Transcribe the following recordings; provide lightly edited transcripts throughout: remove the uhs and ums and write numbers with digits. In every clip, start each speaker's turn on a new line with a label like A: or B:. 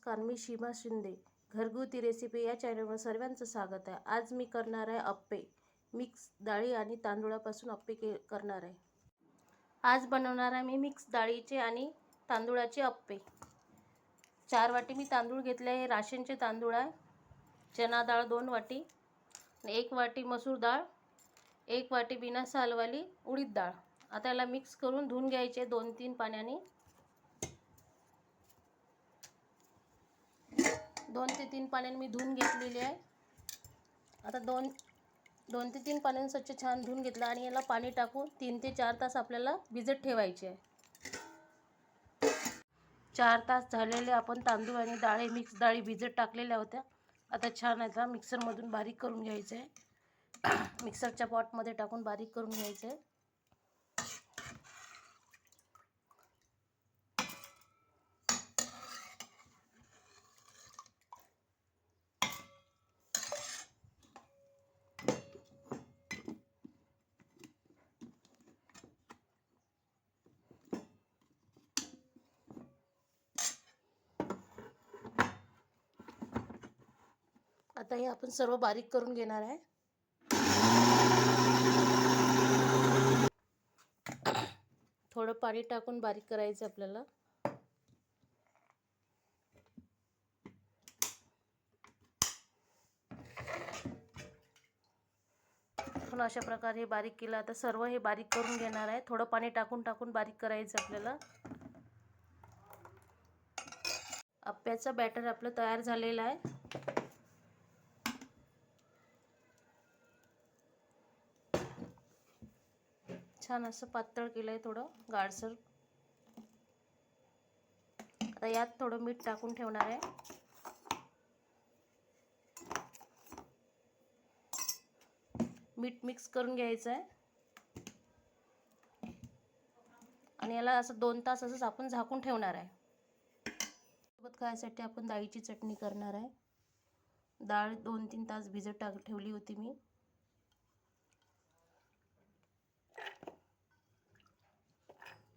A: नमस्कार, मी सीमा शिंदे. घरगुती रेसिपी या चॅनलवर सर्वांचं स्वागत आहे. आज मी करणार आहे अप्पे. मिक्स डाळी आणि तांदूळापासून अप्पे करणार आहे. आज बनवणार आहे मी मिक्स डाळीचे आणि तांदूळाचे अप्पे. 4 वाटी मी तांदूळ घेतले आहे. राशनचे तांदूळ आहे. चना डाळ 2 वाटी, 1 वाटी मसूर डाळ, 1 वाटी बिना सालवाली उडीद डाळ. आता याला मिक्स करून धुवून घ्यायचे 2-3 पाण्याने. 2 ते 3 पाण्याने मी धुवून घेतलेली आहे. आता 2 ते 3 पाण्याने स्वच्छ छान धुवून घेतलं आणि याला पाणी टाकून 3 ते 4 तास आपल्याला भिजत ठेवायचे आहे. 4 तास झालेले आपण तांदूळ आणि डाळ मिक्स डाळी भिजत टाकलेल्या होत्या. आता छान याचा मिक्सरमधून बारीक करून घ्यायचं आहे. मिक्सरच्या पॉटमध्ये टाकून बारीक करून घ्यायचं आहे. आता हे आपण सर्व बारीक करून घेणार आहे. थोडं पाणी टाकून बारीक करायचं आपल्याला. आपण अशा प्रकारे बारीक केलं. आता सर्व हे बारीक करून घेणार आहे. थोडं पाणी टाकून बारीक करायचं आपल्याला. अप्प्याचं बॅटर आपलं तयार झालेलं आहे. छान असं पातळ केलंय, थोडं गाढसर. आता यात थोडं मीठ टाकून ठेवणार आहे. मीठ मिक्स करून घ्यायचं आहे आणि याला असं 2 तास असंच आपण झाकून ठेवणार आहे. सोबत खाण्यासाठी आपण डाळीची चटणी करणार आहे. डाळ 2-3 तास भिजत ठेवली होती मी.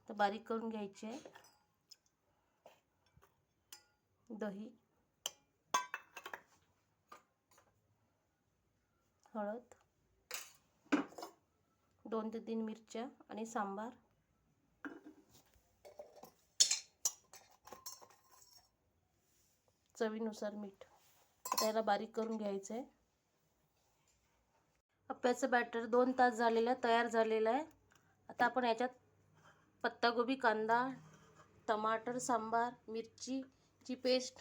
A: तर बारीक करून घ्यायची आहे. दही, हळद, 2 ते 3 मिरच्या आणि सांबार. चवीनुसार मीठ. आता याला बारीक करून घ्यायचं आहे. अप्प्याचं बॅटर 2 तास झालेलं तयार झालेलं आहे. आता आपण याच्यात पत्तागोबी, कांदा, टमाटर, सांबार, मिरचीची पेस्ट